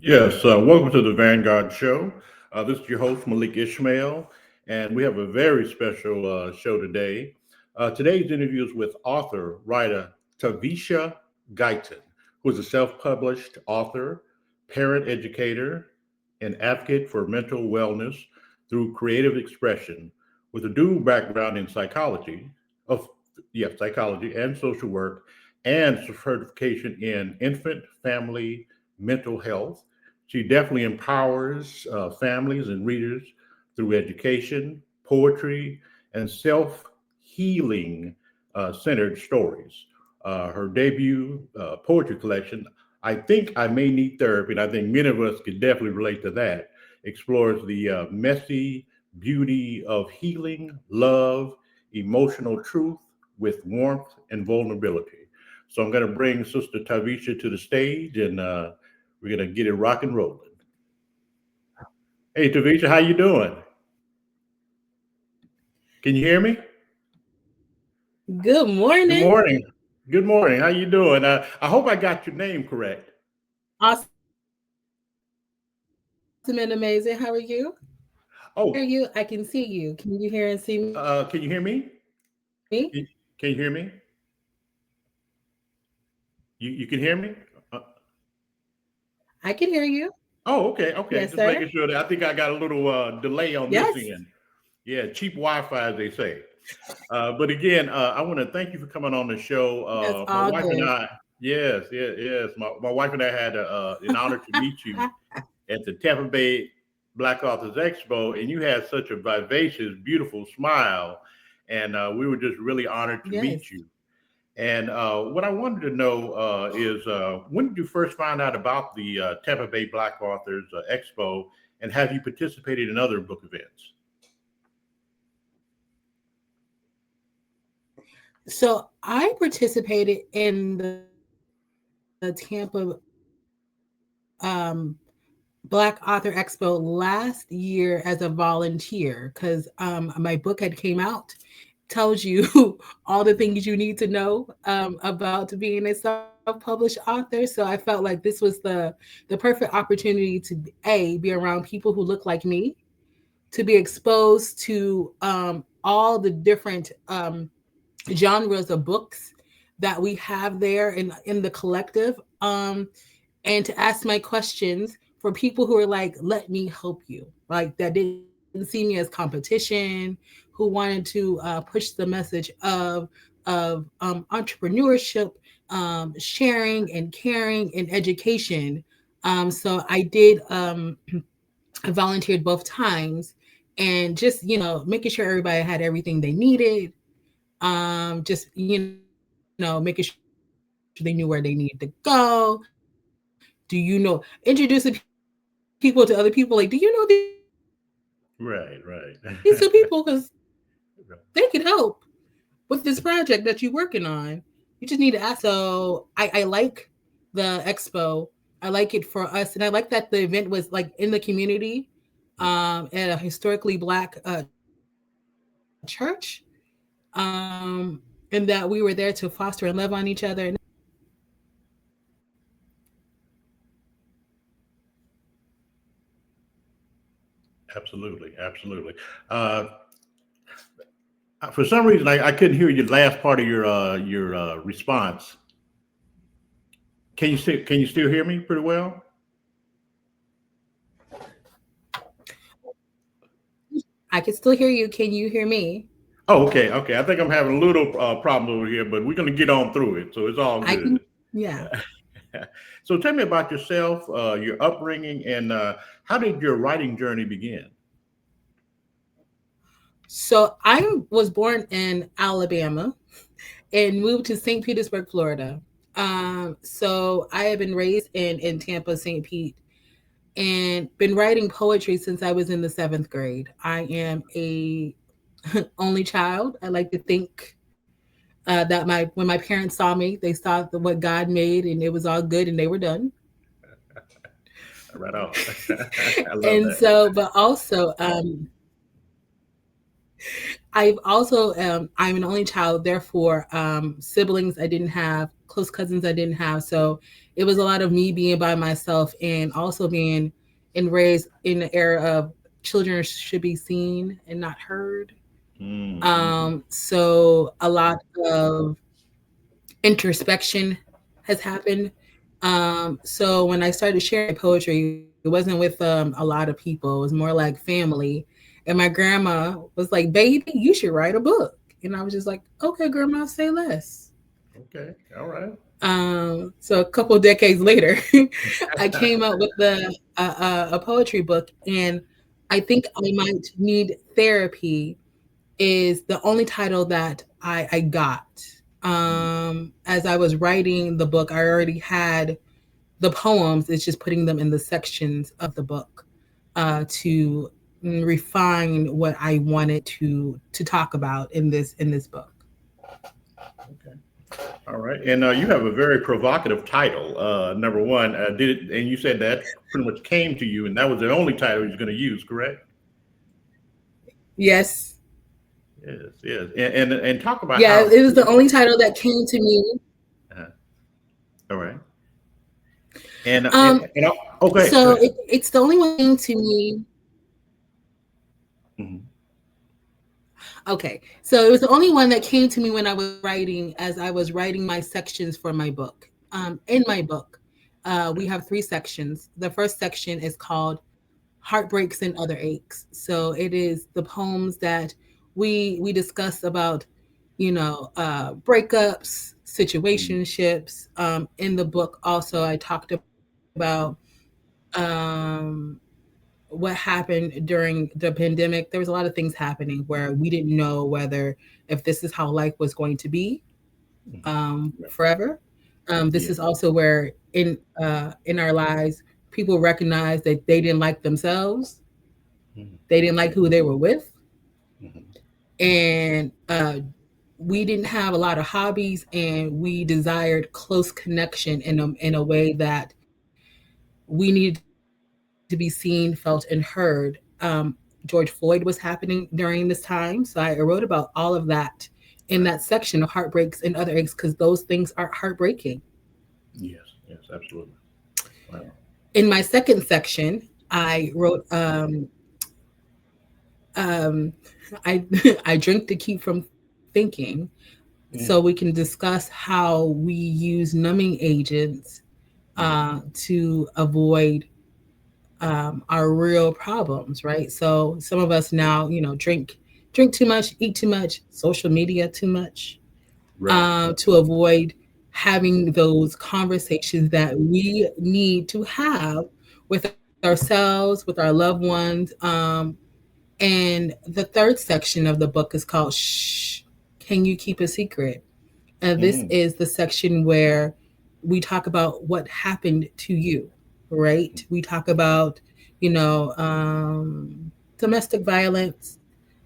Yes, welcome to the Vanguard Show. This is your host, Malik Ishmael, and we have a very special show today. Today's interview is with author, writer Taveesha Guyton, who is a self published author, parent educator, and advocate for mental wellness through creative expression with a dual background in of psychology and social work, and certification in infant family mental health. She definitely empowers families and readers through education, poetry, and self healing centered stories. Her debut poetry collection, I Think I May Need Therapy, and I think many of us could definitely relate to that, explores the messy beauty of healing, love, emotional truth with warmth and vulnerability. So I'm going to bring Sister Tavisha to the stage, and we're going to get it rock and rolling. Hey, Tavisha, how you doing? Can you hear me? Good Good morning. morning. Good morning. How you doing? I hope I got your name correct. Awesome and amazing. How are you? I can hear you. I can see Oh, you. Can you hear and see me? can you hear me? Can can you hear me? You can hear me? Uh, I can hear you. oh, okay, Yes, okay. Just sir. making sure that I think I got a little delay on this Yes, end. Yeah, cheap Wi-Fi, as they say. But again, I want to thank you for coming on the show. that's My all wife and good. I, yes, yes, yes. My wife and I had an honor to meet you at the Tampa Bay Black Authors Expo, and you had such a vivacious, beautiful smile, and we were just really honored to Yes. meet you. And what I wanted to know is when did you first find out about the Tampa Bay Black Authors Expo, and have you participated in other book events? So I participated in the Tampa Black Author Expo last year as a volunteer because my book had came out. Tells you all the things you need to know about being a self-published author. So I felt like this was the perfect opportunity to be around people who look like me, to be exposed to all the different genres of books that we have there in the collective, and to ask my questions for people who are like, let me help you, like that didn't see me as competition, who wanted to push the message of entrepreneurship, sharing and caring and education. So I did I volunteered both times, and just making sure everybody had everything they needed, just making sure they knew where they needed to go. Do you know, introducing people to other people, like, do you know these two people? Because these two people, because Right, right. they could help with this project that you're working on. You just need to ask. So I like the expo. I like it for us, and I like that the event was like in the community, at a historically black church, and that we were there to foster and love on each other. And Absolutely, absolutely. Uh, for some reason, I couldn't hear your last part of your response. Can you still hear me pretty well? I can still hear you. Can you hear me? Oh, okay, okay. I think I'm having a little problem over here, but we're going to get on through it, so it's all I can, good. yeah. So tell me about yourself, your upbringing, and how did your writing journey begin? So I was born in Alabama and moved to St. Petersburg, Florida. So I have been raised in Tampa, St. Pete, and been writing poetry since I was in the seventh grade. I am a only child. I like to think that my when my parents saw me, they saw what God made, and it was all good, and they were done. Right on. I love And that. so, but also, I've also I'm an only child, therefore siblings I didn't have, close cousins I didn't have. So it was a lot of me being by myself and also being and raised in the era of children should be seen and not heard. Mm-hmm. So a lot of introspection has happened. So when I started sharing poetry, it wasn't with a lot of people. It was more like family. And my grandma was like, "Baby, you should write a book." And I was just like, "Okay, grandma, say less." Okay. All right. So a couple of decades later, I came up with a poetry book, and I think I might need therapy is the only title that I got. As I was writing the book, I already had the poems. It's just putting them in the sections of the book to refine what I wanted to talk about in this book. Okay. All right. And you have a very provocative title. Number one, did it, and you said that pretty much came to you, and that was the only title you're going to use, correct? Yes, Yes. Yes. And talk about yeah, how. it was the only title that came to me. Uh, all right. And Um, okay. Go so ahead. it's the only one that came to me. Mhm. Okay, so it was the only one that came to me when I was writing, as I was writing my sections for my book. In my book, we have three sections. The first section is called "Heartbreaks and Other Aches." So it is the poems that we discuss about, breakups, Mhm. situationships. In the book, also, I talked about um, what happened during the pandemic. There was a lot of things happening where we didn't know whether if this is how life was going to be Mhm. Right. forever. This Yeah. is also where in our lives people recognized that they didn't like themselves, Mhm. they didn't like who they were with, Mhm. and we didn't have a lot of hobbies, and we desired close connection in a way that we needed to be seen, felt, and heard. George Floyd was happening during this time, so I wrote about all of that in that Right. section of heartbreaks and other aches because those things are heartbreaking. Yes. Yes. Absolutely. Wow. In my second section, I wrote um, I I drink to keep from thinking, so we Mm. can discuss how we use numbing agents Yeah. to avoid our real problems, right? So some of us Yeah. now, drink too much, eat too much, social media too much, Right. to avoid having those conversations that we need to have with ourselves, with our loved ones. And the third section of the book is called "Shh, Can You Keep a Secret?" And this Mm. is the section where we talk about what happened to you, right? We talk about, you know, domestic violence.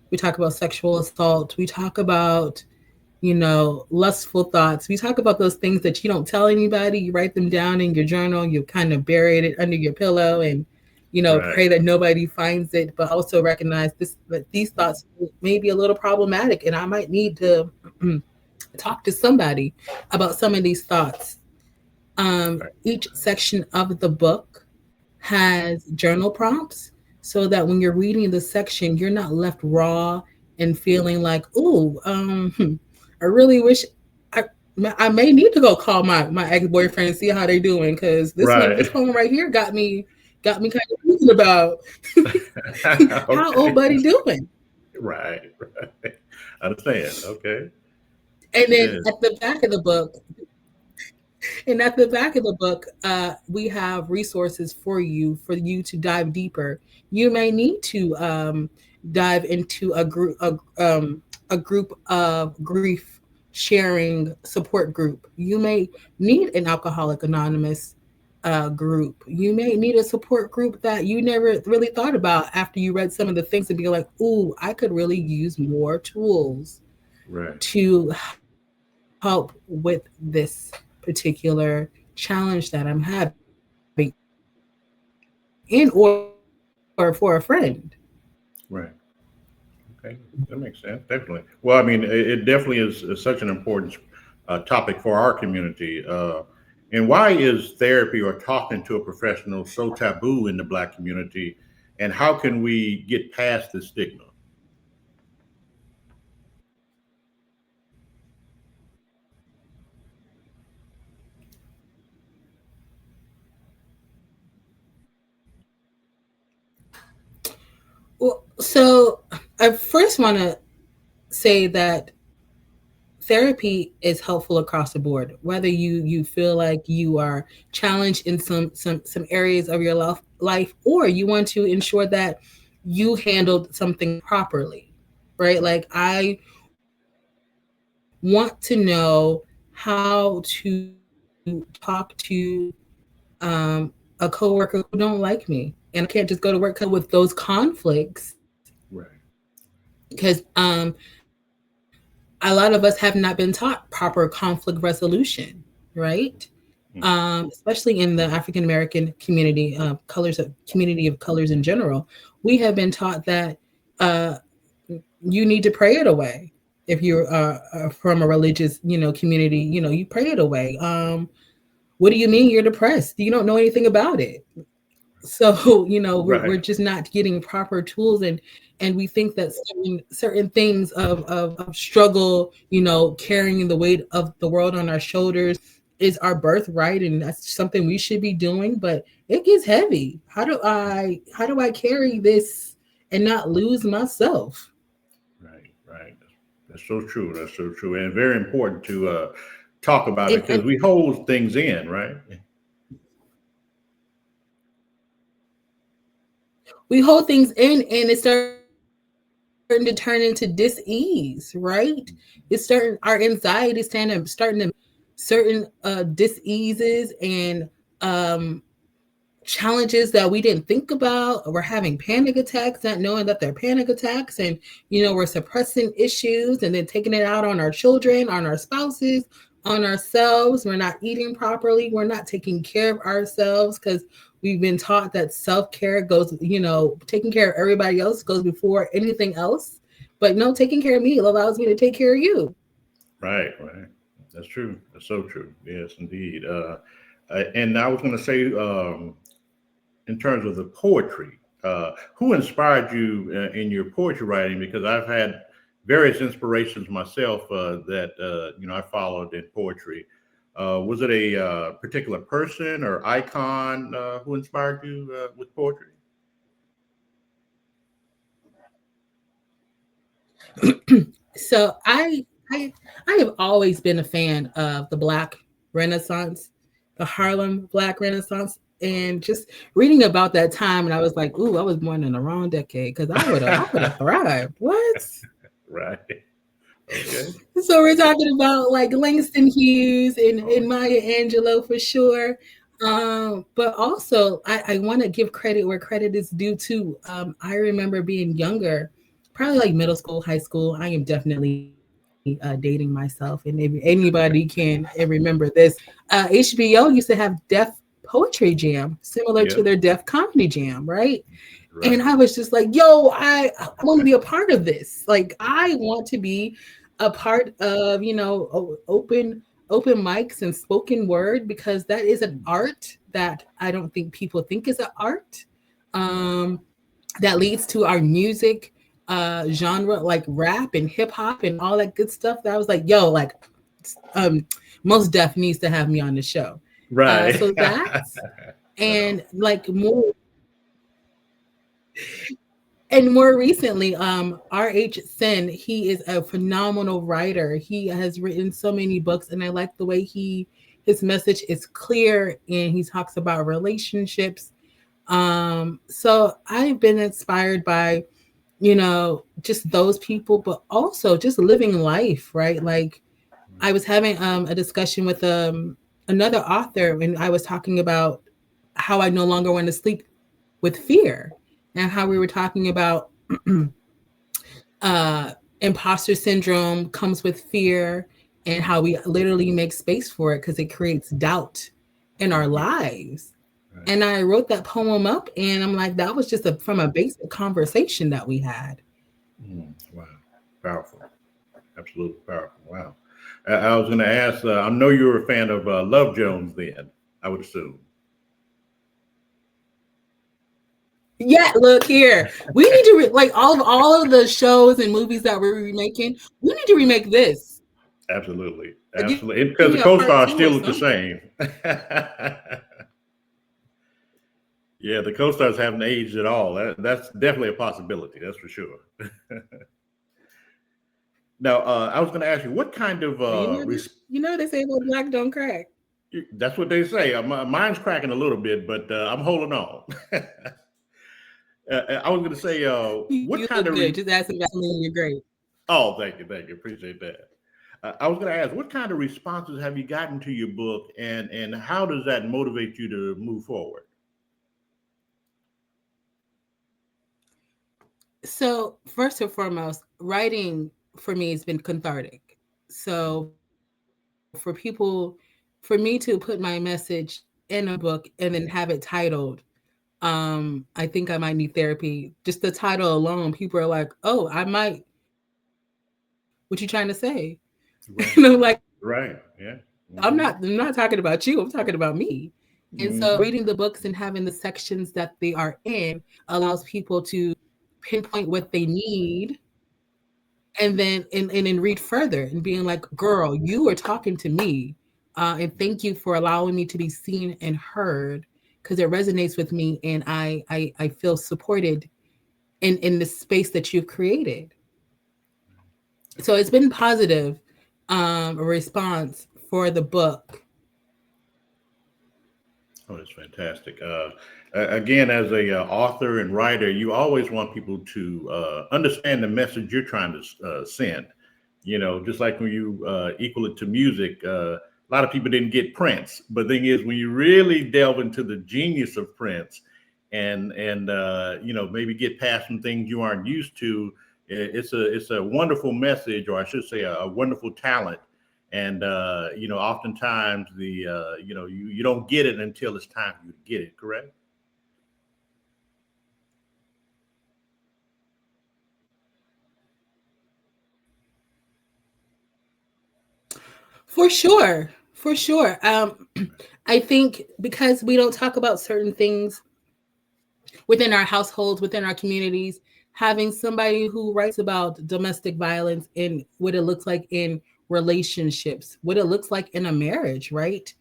We talk about sexual assault. We talk about, lustful thoughts. We talk about those things that you don't tell anybody. You write them down in your journal. You kind of bury it under your pillow and, Right. pray that nobody finds it, but also recognize this that these thoughts may be a little problematic and I might need to talk to somebody about some of these thoughts. Right. Each section of the book has journal prompts so that when you're reading the section, you're not left raw and feeling like, "Ooh, I really wish I I may need to go call my ex boyfriend and see how they're doing because this Right. poem right here got me kind of thinking about how Okay. old buddy doing." Right. Right. Understand. Okay. And then Yes. at the back of the book, And at the back of the book, we have resources for you to dive deeper. You may need to dive into a group of grief sharing support group. You may need an Alcoholic Anonymous group. You may need a support group that you never really thought about after you read some of the things and be like, "Ooh, I could really use more tools Right. to help with this particular challenge that I'm having in or for a friend." Right. Okay, that makes sense. Definitely. Well, I mean, it definitely is such an important topic for our community. And why is therapy or talking to a professional so taboo in the Black community? And how can we get past the stigma? Well, so I first want to say that therapy is helpful across the board, whether you feel like you are challenged in some areas of your life, or you want to ensure that you handled something properly, right? Right. Like, I want to know how to talk to um, a coworker who don't like me, and I can't just go to work with those conflicts, Right. because a lot of us have not been taught proper conflict resolution, right? Mm. Especially in the African American community, community of colors in general, we have been taught that uh, you need to pray it away. If you're from a religious, community, you pray it away. What do you mean you're depressed? You don't know anything about it. So we're Right. just not getting proper tools, and we think that certain things of struggle, carrying the weight of the world on our shoulders, is our birthright, and that's something we should be doing. But it gets heavy. How do I carry this and not lose myself? Right. Right. That's so true. That's so true. And very important to talk about And because we hold things in, right? we hold things in, and it's starting to turn into dis-ease, right? It's starting our anxiety starting to certain dis-eases and challenges that we didn't think about. We're having panic attacks, not knowing that they're panic attacks, and we're suppressing issues and then taking it out on our children, on our spouses, on ourselves. We're not eating properly. We're not taking care of ourselves because we've been taught that self-care goes, taking care of everybody else goes before anything else. But no, taking care of me allows me to take care of you. Right. Right. That's true. That's so true. Yes, indeed. And I was going to say, in terms of the poetry, who inspired you in your poetry writing? Because I've had various inspirations myself that I followed in poetry. Was it a particular person or icon who inspired you with poetry? So I have always been a fan of the Black Renaissance, the Harlem Black Renaissance, and just reading about that time, and I was like, "Ooh, I was born in the wrong decade because I would have thrived." What? Right. Okay. So we're talking about like Langston Hughes and Oh, Maya Angelou for sure. But also, I want to give credit where credit is due too. I remember being younger, probably like middle school, high school. I am definitely dating myself, and if anybody can remember this, HBO used to have Deaf Poetry Jam, similar to yeah. their Deaf Comedy Jam, right? And Right. I was just like, yo, I want to be a part of this. Like, I want to be a part of, open mics and spoken word, because that is an art that I don't think people think is an art. Right. Um, that leads to our music genre, like rap and hip hop and all that good stuff. That I was like, yo, like, um, most Def needs to have me on the show. Right. So that's, Right on. and like more recently, R.H. Sen, he is a phenomenal writer. He has written so many books, and I like the way his message is clear, and he talks about relationships. So I've been inspired by, just those people, but also just living life, right? Like, I was having a discussion with another author, and I was talking about how I no longer want to sleep with fear, and how we were talking about uh, imposter syndrome comes with fear, and how we literally make space for it because it creates doubt in our Right. lives. Right. And I wrote that poem up, and I'm like, that was just from a basic conversation that we had. Wow, powerful, absolutely powerful. Wow. I was going to ask. I know you're a fan of Love Jones. Then I would assume. Yeah, look here. We need to like all of the shows and movies that we're remaking. We need to remake this. Absolutely, Give absolutely, me because the a part co-stars two or still look the something. same. Yeah, the co-stars haven't aged at all. That's definitely a possibility. That's for sure. Now, I was going to ask you, what kind of You know, they say well, black don't crack. that's what they say. Mine's cracking a little bit, but I'm holding on. I was going to say, what You kind look of good. Just add some Vaseline. You're great. oh, thank you, appreciate that. I was going to ask, what kind of responses have you gotten to your book, and how does that motivate you to move forward? So first and foremost, writing for me has been cathartic. So for me to put my message in a book and then have it titled, I think I might need therapy. Just the title alone, people are like, "Oh, I might." What you trying to say? And I'm like, Right, right, yeah. I'm not talking about you. I'm talking about me. And so Hmm. reading the books and having the sections that they are in allows people to pinpoint what they need and then read further and being like, girl, you are talking to me. And thank you for allowing me to be seen and heard because it resonates with me and I feel supported in the space that you've created. So it's been positive response for the book. Oh, that's fantastic. Again, as a author and writer, you always want people to understand the message you're trying to send. You know, just like when you equal it to music, a lot of people didn't get Prince, but the thing is, when you really delve into the genius of Prince, and you know, maybe get past some things you aren't used to, it's a wonderful message, or I should say, a wonderful talent. And you know, oftentimes the you know, you don't get it until it's time for you to get it. Correct? For sure. For sure. I think because we don't talk about certain things within our households, within our communities, having somebody who writes about domestic violence and what it looks like in relationships, what it looks like in a marriage, right?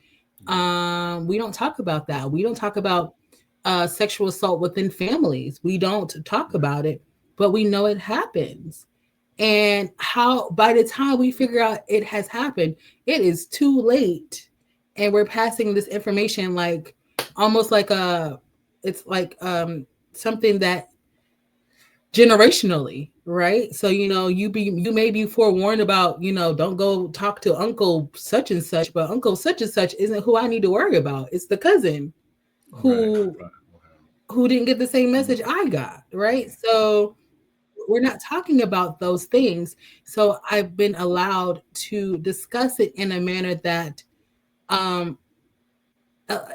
We don't talk about that. We don't talk about sexual assault within families. We don't talk about it, but we know it happens. And how by the time we figure out it has happened, it is too late. And we're passing this information like almost like a it's like something that generationally, right? So you may be forewarned about, don't go talk to uncle such and such, but uncle such and such isn't who I need to worry about. It's the cousin Right. who Right. who didn't get the same Mhm. message I got, right? So we're not talking about those things. So I've been allowed to discuss it in a manner that um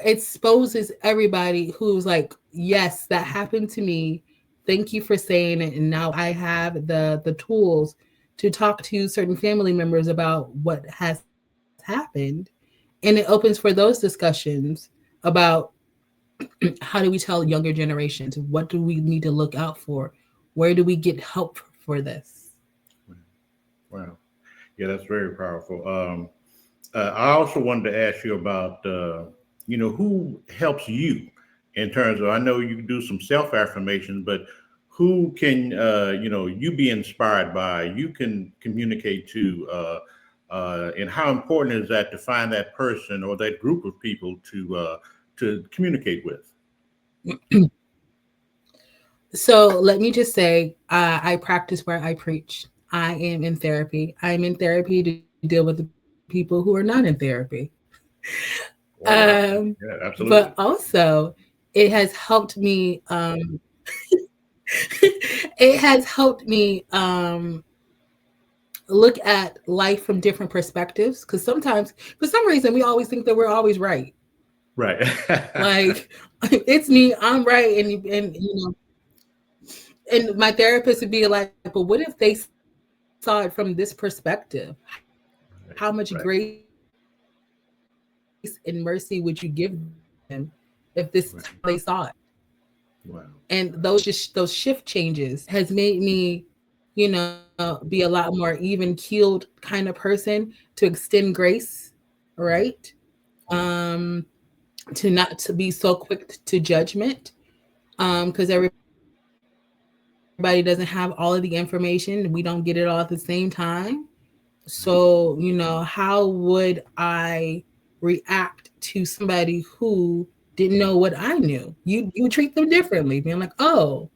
exposes everybody who's like, yes, that happened to me. Thank you for saying it. And now I have the tools to talk to certain family members about what has happened. And it opens for those discussions about how do we tell younger generations? What do we need to look out for? Where do we get help for this? Wow. Yeah, that's very powerful. I also wanted to ask you about, you know, who helps you in terms of, I know you do some self affirmations, but who can, you know, you be inspired by, you can communicate to, and how important is that to find that person or that group of people to communicate with? So let me just say, I practice where I preach. I am in therapy. I'm in therapy to deal with the people who are not in therapy. Oh, wow. Yeah, But absolutely. also, it has helped me. It has helped me look at life from different perspectives. Because sometimes, for some reason, we always think that we're always right. Right. Like it's me, I'm right, and and my therapist would be like, but what if they saw it from this perspective? How much grace and Right. mercy would you Right. give them if this is how they saw it? Right. And Wow. those shift changes has made me, be a lot more even keeled kind of person, to extend grace, right? Right. Right. Um, to not to be so quick to judgment, Right. because everybody doesn't have all of the information. We don't get it all at the same time. So, how would I react to somebody who didn't know what I knew? You would treat them differently, being like, oh,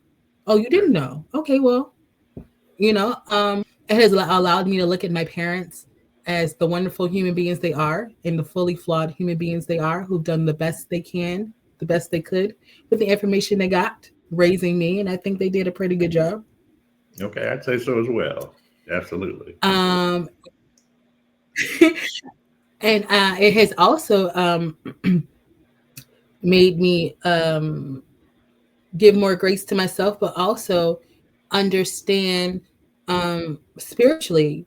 you didn't know. Right. Okay, well, it has allowed me to look at my parents as the wonderful human beings they are and the fully flawed human beings they are, who've done the best they can, the best they could with the information they got raising me. And I think they did a pretty good job. Okay, I'd say so as well. Absolutely. Um, and it has also made me give more grace to myself, but also understand spiritually,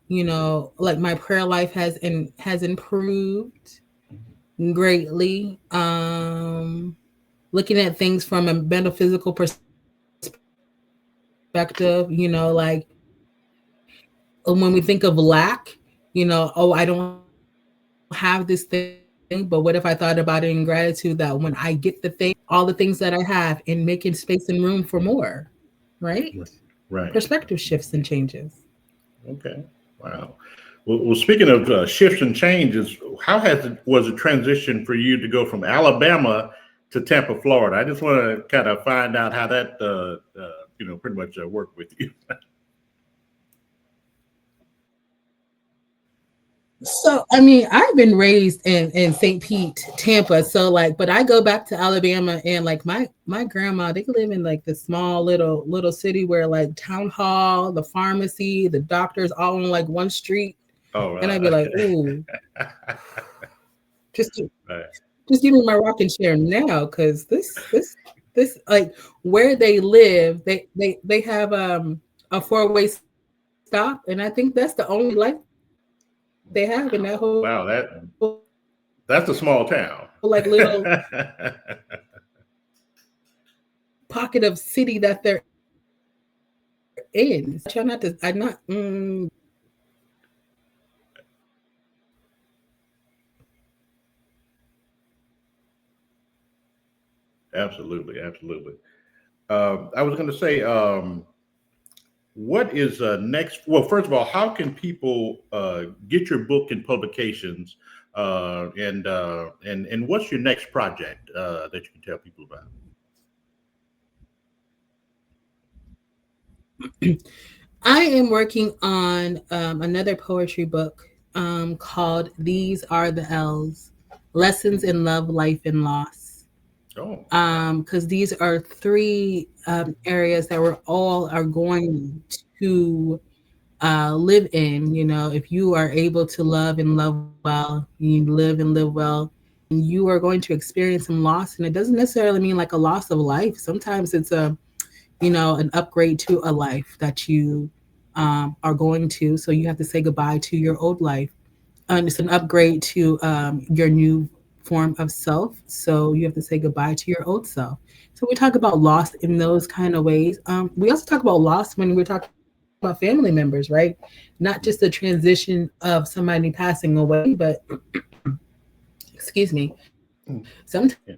like my prayer life has improved greatly. Looking at things from a metaphysical perspective, like when we think of lack, oh, I don't have this thing, but what if I thought about it in gratitude that when I get the thing, all the things that I have, and making space and room for more, right? Perspective Right. shifts and Right. changes. Okay. Wow. Well, speaking of shifts and changes, how was it transition for you to go from Alabama to Tampa, Florida? I just want to kind of find out how that, pretty much worked with you. So, I mean, I've been raised in St. Pete, Tampa. So like, but I go back to Alabama, and like my grandma, they live in like this small little city where like town hall, the pharmacy, the doctors all on like one street. Oh, And I'd be like, ooh, just right. just give me my rocking chair now, because this like where they live, they have a four-way stop, and I think that's the only life they have in that whole Wow, like little that's a small town. pocket of city that they're in. So I try not to. I'm not. Absolutely, absolutely. I was going to say, what is next? Well, first of all, how can people get your book in publications, and what's your next project that you can tell people about? I am working on another poetry book called "These Are the L's: Lessons in Love, Life, and Loss." Oh, Because these are three areas that we're all are going to live in. If you are able to love and love well, you live and live well, then you are going to experience some loss. And it doesn't necessarily mean like a loss of life. Sometimes it's an upgrade to a life that you are going to. So you have to say goodbye to your old life. And it's an upgrade to your new form of self. So you have to say goodbye to your old self. So we talk about loss in those kind of ways. We also talk about loss when we're talking about family members, right? Not just the transition of somebody passing away, but excuse me, mm, sometimes yeah,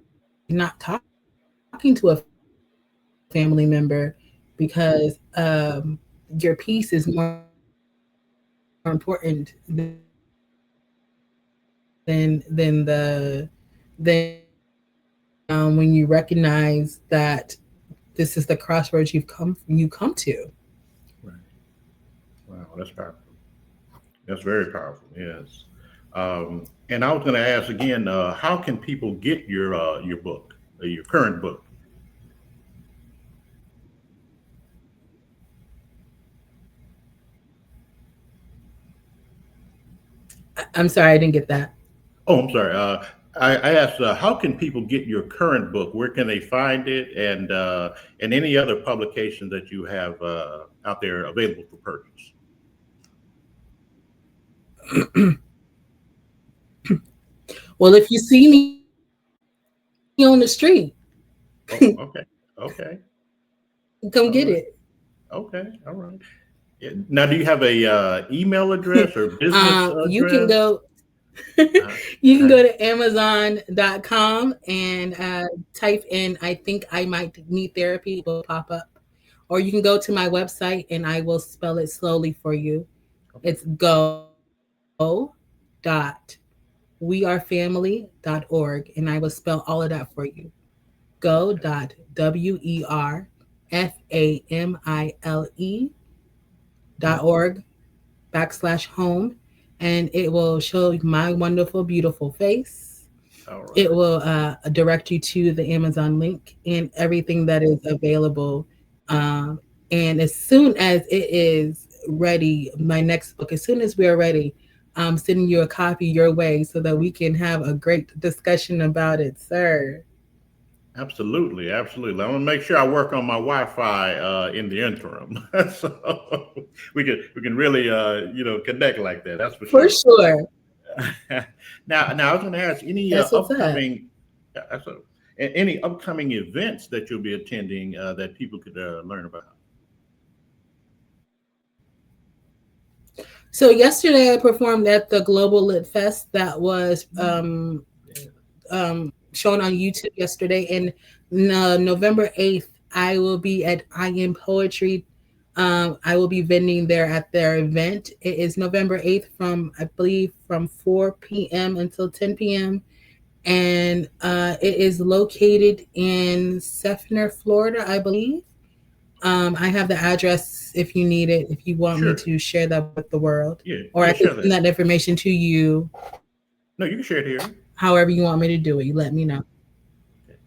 not talking to a family member because your peace is more important than when you recognize that this is the crossroads you come to. right. Wow, that's powerful. That's very powerful. Yes. And I was going to ask again, how can people get your book, your current book? I'm sorry, I didn't get that. Oh, I'm sorry. I asked, how can people get your current book? Where can they find it, and any other publications that you have out there available for purchase? Well, if you see me on the street, Oh, okay, okay, come get all it. right, okay, all right. Yeah. Now, do you have a email address or business You can address? go Uh, you can uh, go to Amazon.com and type in I think I might need therapy. It will pop up. Or you can go to my website and I will spell it slowly for you. okay, It's go.wearefamily.org and I will spell all of that for you. okay, mhm, Go.wearfamile.org backslash home, and it will show my wonderful, beautiful face. all It right. will direct you to the Amazon link and everything that is available. Um, and as soon as it is ready, my next book, as soon as we are ready, I'm sending you a copy your way so that we can have a great discussion about it, sir. Absolutely, absolutely. I'm gonna make sure I work on my Wi-Fi in the interim, so we can really connect like that. That's for For sure. sure. Now I was gonna ask any That's what's up. upcoming any upcoming events that you'll be attending that people could learn about. So yesterday I performed at the Global Lit Fest that was Mm, yeah. shown on YouTube yesterday. And November 8th, I will be at I Am Poetry. I will be vending there at their event. It is November 8th from, I believe, from 4 p.m. until 10 p.m. And it is located in Seffner, Florida, I believe. I have the address if you need it, if you want me Sure. to share that with the world, Yeah. or I Yeah. could Share send that. that information to you No, you can share it here. however you want me to do it. You let me know. Okay.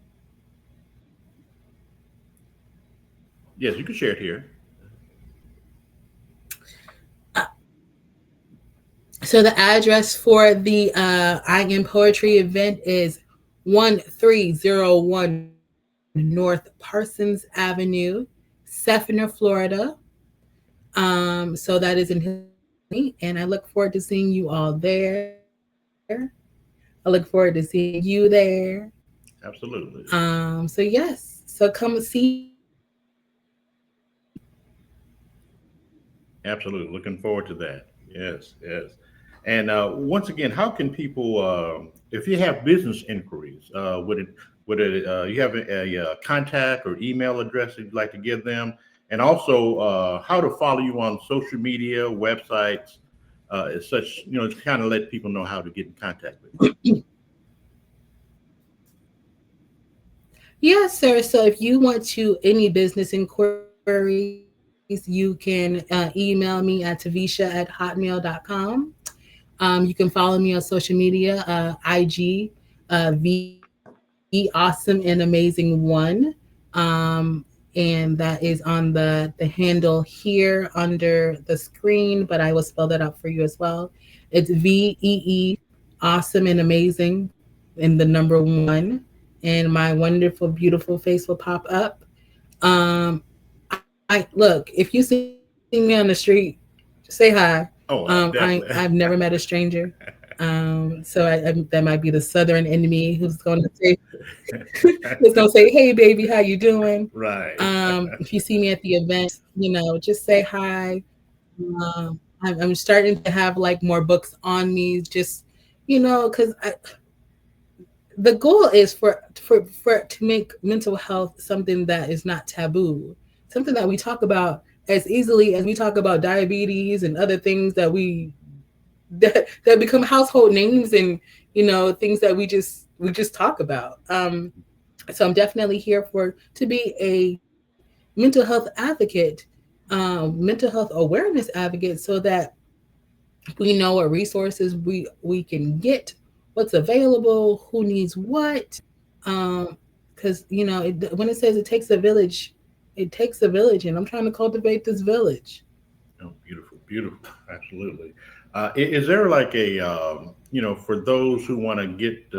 Yes, you can share it here. Uh, So the address for the I Am Poetry event is 1301 North Parsons Avenue, Seffner, Florida. So that is in Hillsborough County, and I look forward to seeing you all there. I look forward to seeing you there. Absolutely. So yes, so come see me and let's talk. Absolutely. Looking forward to that. Yes, yes. And once again, how can people, if you have business inquiries, would it you have a contact or email address that you'd like to give them, and also how to follow you on social media, websites, as such, to kind of let people know how to get in contact with Yes, sir. So if you want to any business inquiries, you can email me at taveesha@hotmail.com. You can follow me on social media, IG, V Awesome and Amazing One. Um, and that is on the handle here under the screen, but I will spell that out for you as well. It's VEE Awesome and Amazing in the number one, and my wonderful, beautiful face will pop up. Um, I look, if you see me on the street, say hi. Oh, I've never definitely. met a stranger. So that might be the southern enemy who's going to say, who's going to say, "Hey, baby, how you doing?" Right. If you see me at the event, just say hi. I'm starting to have like more books on me, just because the goal is for to make mental health something that is not taboo, something that we talk about as easily as we talk about diabetes and other things that become household names, and things that we just talk about. So I'm definitely here for to be a mental health advocate, mental health awareness advocate, so that we know what resources we can get, what's available, who needs what. Because when it says it takes a village, it takes a village, and I'm trying to cultivate this village. Oh, beautiful, beautiful. Absolutely. Is there like a, for those who want to get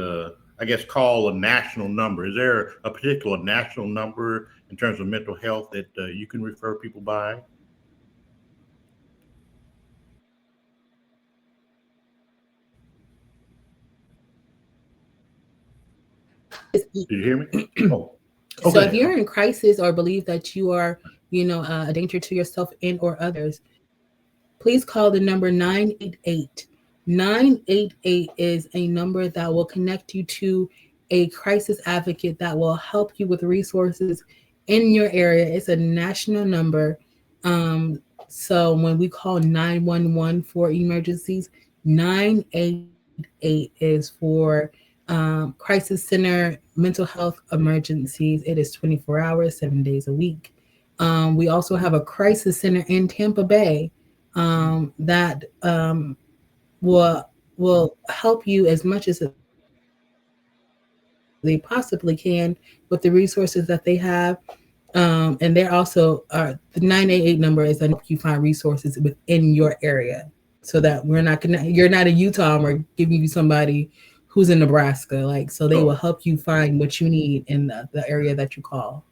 I guess, call a national number. Is there a particular national number in terms of mental health that you can refer people by? Did you hear me? Oh, oh, So go if ahead. you're in crisis or believe that you are, a danger to yourself and or others, please call the number 988. 988 is a number that will connect you to a crisis advocate that will help you with resources in your area. It's a national number. Um, so when we call 911 for emergencies, 988 is for crisis center mental health emergencies. It is 24 hours, 7 days a week. We also have a crisis center in Tampa Bay that will help you as much as they possibly can with the resources that they have. And they're also the 988 number is a number that can help you find resources within your area, so that we're not gonna you're not in Utah and we're giving you somebody who's in Nebraska. Like, so they will Oh, help you find what you need in the area that you call.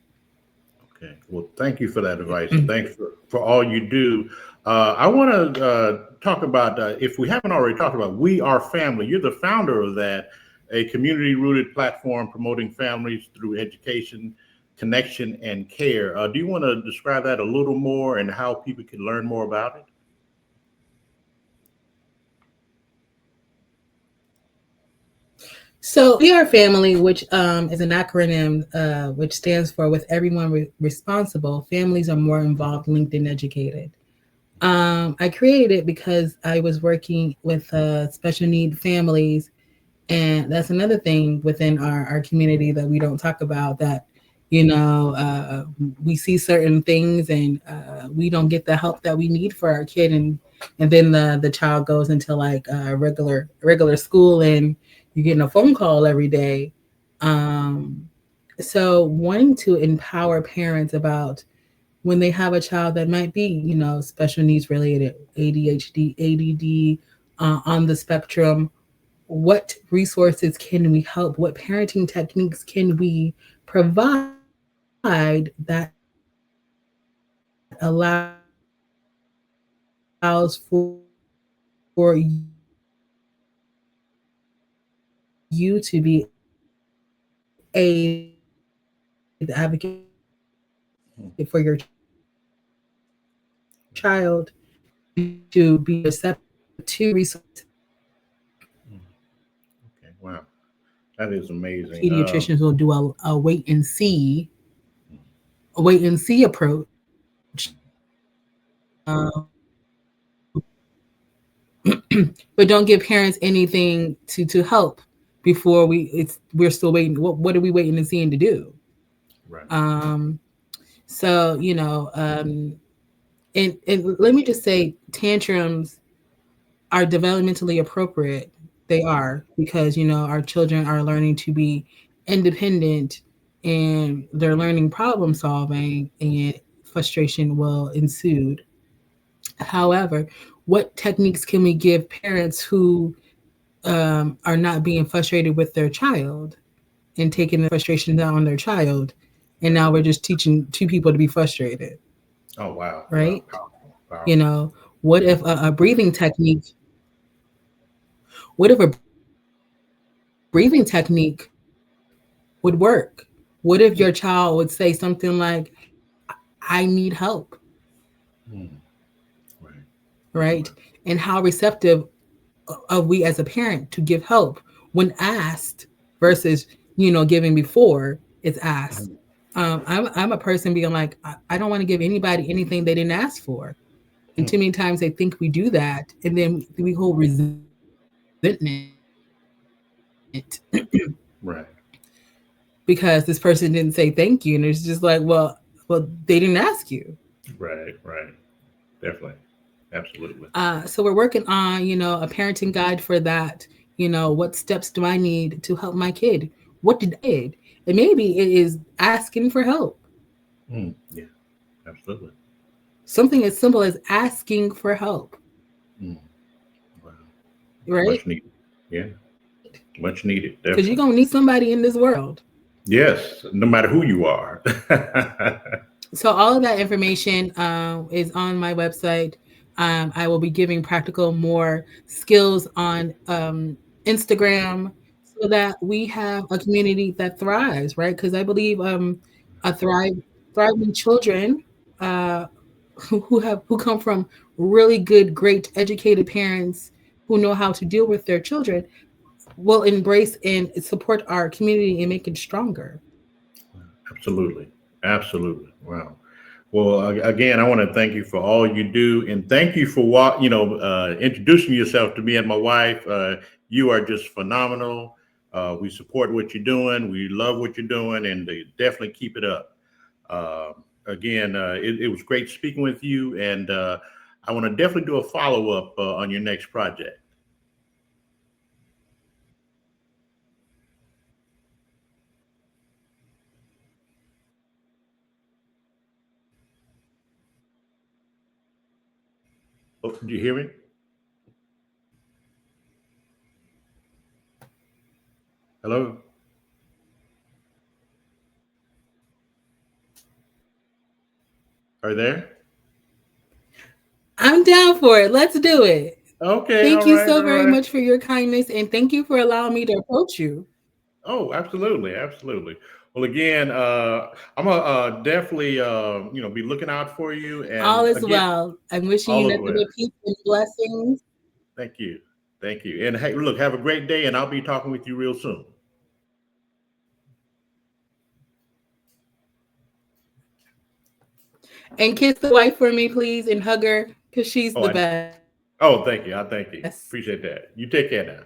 okay. Well, thank you for that advice, and thanks for all you do. I want to talk about, if we haven't already talked about, We R Family. You're the founder of that, a community rooted platform promoting families through education, connection, and care. Do you want to describe that a little more and how people can learn more about it? So we are family, which is an acronym which stands for with everyone responsible. Families are more involved, linked, and educated. I created it because I was working with special need families, and that's another thing within our community that we don't talk about. That you know uh, we see certain things and we don't get the help that we need for our kid, and then the child goes into like regular school, and you're getting a phone call every day. Um, so wanting to empower parents about when they have a child that might be, special needs related, ADHD, ADD, on the spectrum, what resources can we help? What parenting techniques can we provide that allows for you to be a the advocate for your child and to be receptive to resources. Okay, wow, that is amazing. Pediatricians will do a wait and see approach. But don't give parents anything to help before we're still waiting. What are we waiting and seeing to do? right. Um, so and let me just say, tantrums are developmentally appropriate. They are, because our children are learning to be independent, and they're learning problem solving, and frustration will ensue. However, what techniques can we give parents who are not being frustrated with their child and taking the frustration down on their child? And Right. now we're just teaching two people to be frustrated, Oh, wow, wow, right? powerful, You powerful. know, what if a breathing technique, what if a breathing technique would work? What if your child would say something like, I need help, Mm, right, right? right. And how receptive are we as a parent to give help when asked versus, giving before it's asked. Mhm. I'm a person being like, I don't want to give anybody anything they didn't ask for. And Mm, too many times they think we do that, and then we hold resentment right, because this person didn't say thank you, and it's just like, well, they didn't ask you. right, right. Definitely, absolutely. So we're working on, a parenting guide for that. What steps do I need to help my kid? What did I did? And maybe it is asking for help. Yeah, absolutely. Something as simple as asking for help, Mm, wow, right? much needed. Yeah, Much needed, because you're definitely. gonna need somebody in this world. Yes, no matter who you are. So all of that information is on my website. I will be giving practical more skills on Instagram so that we have a community that thrives, right? Because I believe a thriving children uh, who come from really good, great, educated parents who know how to deal with their children will embrace and support our community and make it stronger. Absolutely. Absolutely. Wow. Well, again, I want to thank you for all you do, and thank you for introducing yourself to me and my wife. You are just phenomenal. We support what you're doing. We love what you're doing, and definitely keep it up. Uh, Again, it was great speaking with you, and I want to definitely do a follow up on your next project. Oh, do you hear me? Hello. Are you there? I'm down for it. Let's do it. Okay. Thank All you right. so All very right. much for your kindness and thank you for allowing me to approach you. Oh, absolutely, absolutely. Well, again, I'm gonna definitely, be looking out for you. All And is again, well. I'm wishing you all of nothing well. but peace and blessings. Thank you, thank you. And hey, look, have a great day, and I'll be talking with you real soon. And kiss the wife for me, please, and hug her because she's Oh, the best. oh, thank you. I thank you. Appreciate that. You take care now.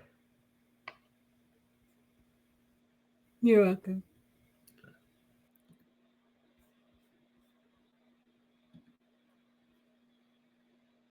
You're welcome.